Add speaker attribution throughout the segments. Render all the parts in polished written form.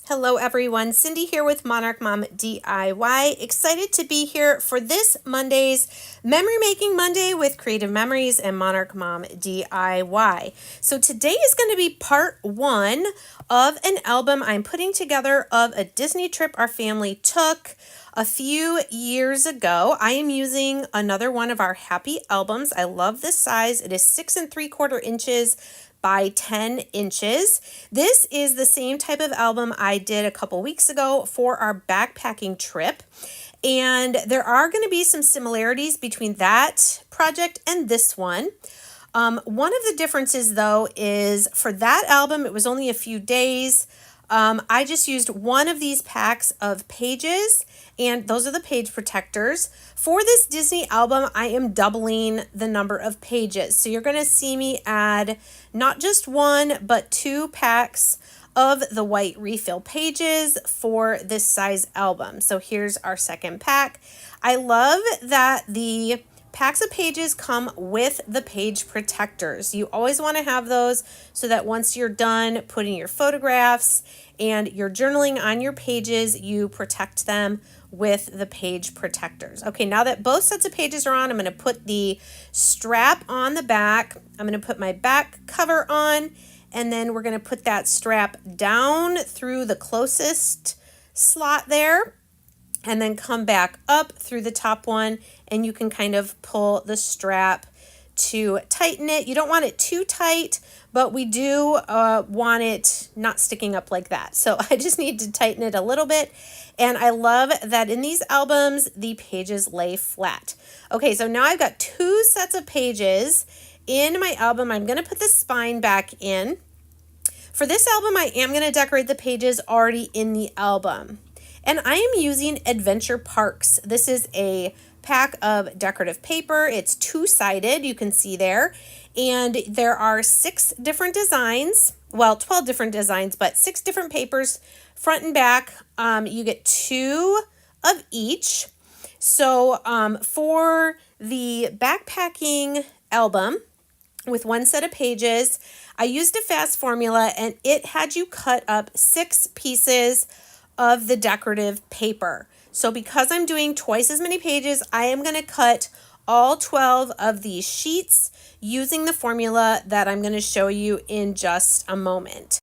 Speaker 1: Hello everyone, Cindy here with Monarch Mom DIY. Excited to be here for this Monday's Memory Making Monday with Creative Memories and Monarch Mom DIY. So today is going to be part one of an album I'm putting together of a Disney trip our family took a few years ago. I am using another one of our Happy albums. I love this size. It is 6 3/4 inches by 10 inches. This is the same type of album I did a couple weeks ago for our backpacking trip. And there are going to be some similarities between that project and this one. One of the differences though is for that album, it was only a few days. I just used one of these packs of pages, and those are the page protectors. For this Disney album, I am doubling the number of pages. So you're going to see me add not just one, but 2 packs of the white refill pages for this size album. So here's our second pack. I love that the packs of pages come with the page protectors. You always want to have those so that once you're done putting your photographs and you're journaling on your pages, you protect them with the page protectors. Okay, now that both sets of pages are on, I'm going to put the strap on the back. I'm going to put my back cover on, and then we're going to put that strap down through the closest slot there, and then come back up through the top one, and you can kind of pull the strap to tighten it. You don't want it too tight, but we do want it not sticking up like that. So I just need to tighten it a little bit. And I love that in these albums, the pages lay flat. Okay, so now I've got 2 sets of pages in my album. I'm going to put the spine back in. For this album, I am going to decorate the pages already in the album. And I am using Adventure Parks. This is a pack of decorative paper. It's 2-sided, you can see there. And there are 6 different designs. Well, 12 different designs, but 6 different papers, front and back. You get 2 of each. So for the backpacking album with 1 set of pages, I used a fast formula, and it had you cut up 6 pieces of the decorative paper. So because I'm doing twice as many pages, I am going to cut all 12 of these sheets using the formula that I'm going to show you in just a moment.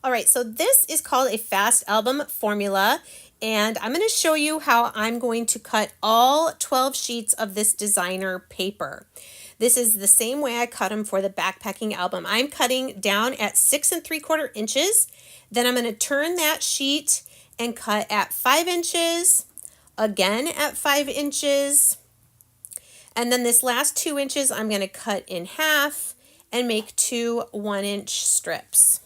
Speaker 1: All right, so this is called a fast album formula, and I'm going to show you how I'm going to cut all 12 sheets of this designer paper. This is the same way I cut them for the backpacking album. I'm cutting down at 6 3/4 inches. Then I'm going to turn that sheet and cut at 5 inches, again at 5 inches. And then this last 2 inches, I'm going to cut in half and make 2 1-inch strips.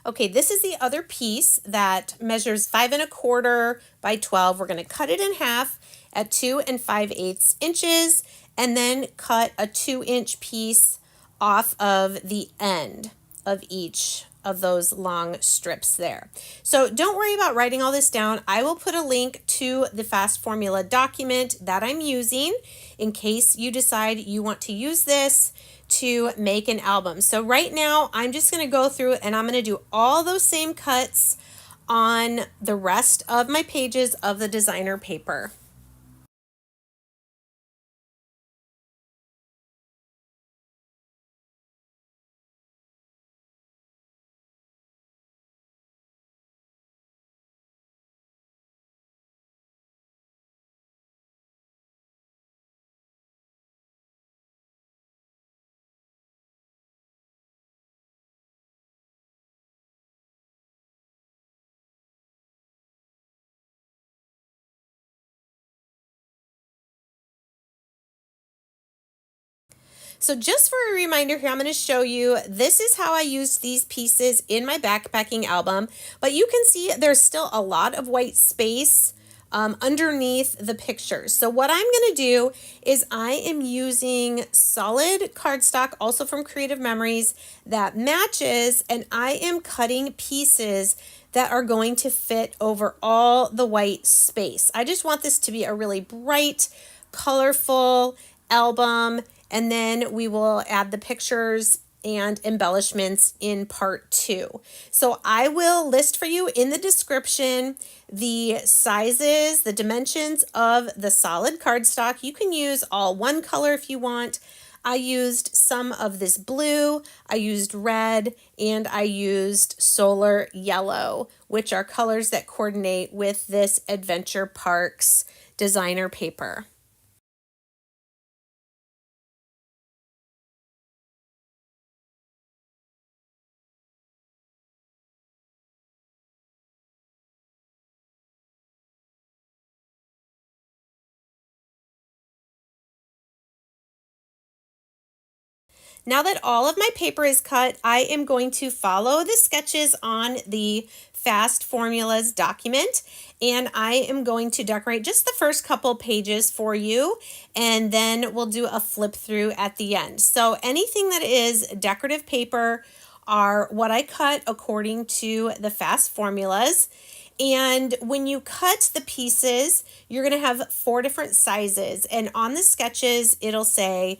Speaker 1: Okay, this is the other piece that measures 5 1/4 by 12. We're going to cut it in half at 2 5/8 inches, and then cut a 2-inch piece off of the end of each of those long strips there. So don't worry about writing all this down. I will put a link to the fast formula document that I'm using in case you decide you want to use this to make an album. So right now I'm just going to go through and I'm going to do all those same cuts on the rest of my pages of the designer paper. So just for a reminder here, I'm going to show you, this is how I used these pieces in my backpacking album, but you can see there's still a lot of white space underneath the pictures. So what I'm going to do is I am using Solid Cardstock, also from Creative Memories, that matches, and I am cutting pieces that are going to fit over all the white space. I just want this to be a really bright, colorful album, and then we will add the pictures and embellishments in part 2. So I will list for you in the description the sizes, the dimensions of the solid cardstock. You can use all one color if you want. I used some of this blue, I used red, and I used solar yellow, which are colors that coordinate with this Adventure Parks designer paper. Now that all of my paper is cut, I am going to follow the sketches on the Fast Formulas document, and I am going to decorate just the first couple pages for you, and then we'll do a flip through at the end. So anything that is decorative paper are what I cut according to the Fast Formulas. And when you cut the pieces, you're going to have 4 different sizes, and on the sketches it'll say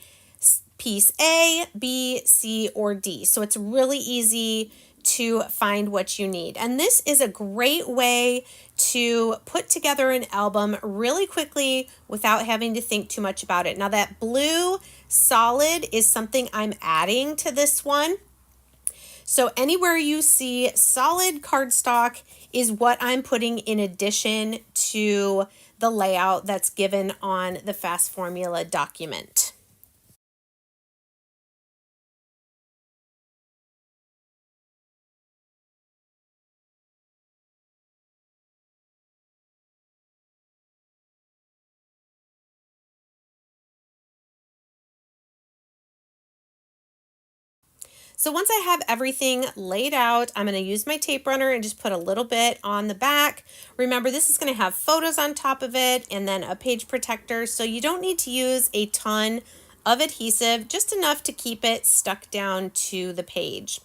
Speaker 1: piece A, B, C, or D. So it's really easy to find what you need. And this is a great way to put together an album really quickly without having to think too much about it. Now that blue solid is something I'm adding to this one. So anywhere you see solid cardstock is what I'm putting in addition to the layout that's given on the Fast Formula document. So once I have everything laid out, I'm going to use my tape runner and just put a little bit on the back. Remember, this is going to have photos on top of it and then a page protector. So you don't need to use a ton of adhesive, just enough to keep it stuck down to the page.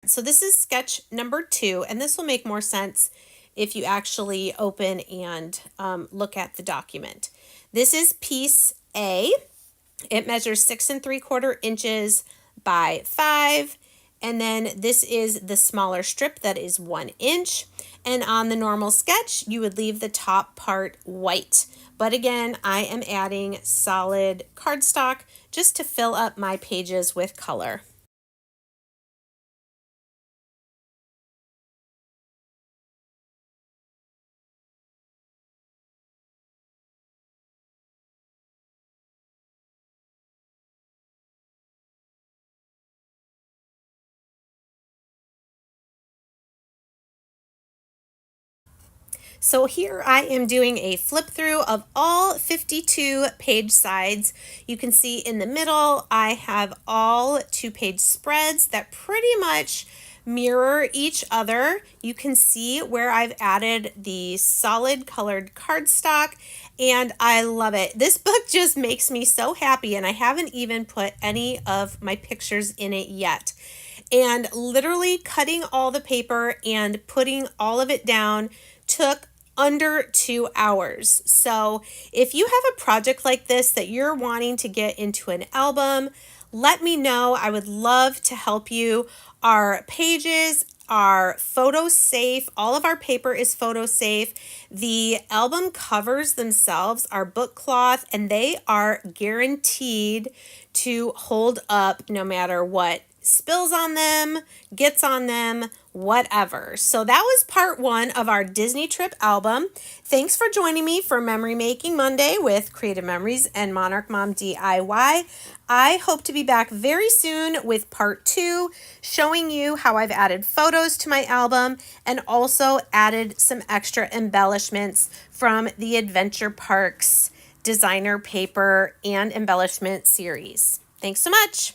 Speaker 1: So this is sketch number 2, and this will make more sense if you actually open and look at the document. This is piece A. It measures 6 3/4 inches by 5. And then this is the smaller strip that is 1 inch. And on the normal sketch, you would leave the top part white. But again, I am adding solid cardstock just to fill up my pages with color. So here I am doing a flip through of all 52 page sides. You can see in the middle, I have all 2-page spreads that pretty much mirror each other. You can see where I've added the solid colored cardstock, and I love it. This book just makes me so happy, and I haven't even put any of my pictures in it yet. And literally cutting all the paper and putting all of it down took under 2 hours. So if you have a project like this that you're wanting to get into an album, let me know. I would love to help you. Our pages are photo safe. All of our paper is photo safe. The album covers themselves are book cloth, and they are guaranteed to hold up no matter what spills on them, gets on them, whatever. So that was part 1 of our Disney trip album. Thanks for joining me for Memory Making Monday with Creative Memories and Monarch Mom DIY. I hope to be back very soon with part 2, showing you how I've added photos to my album and also added some extra embellishments from the Adventure Parks designer paper and embellishment series. Thanks so much.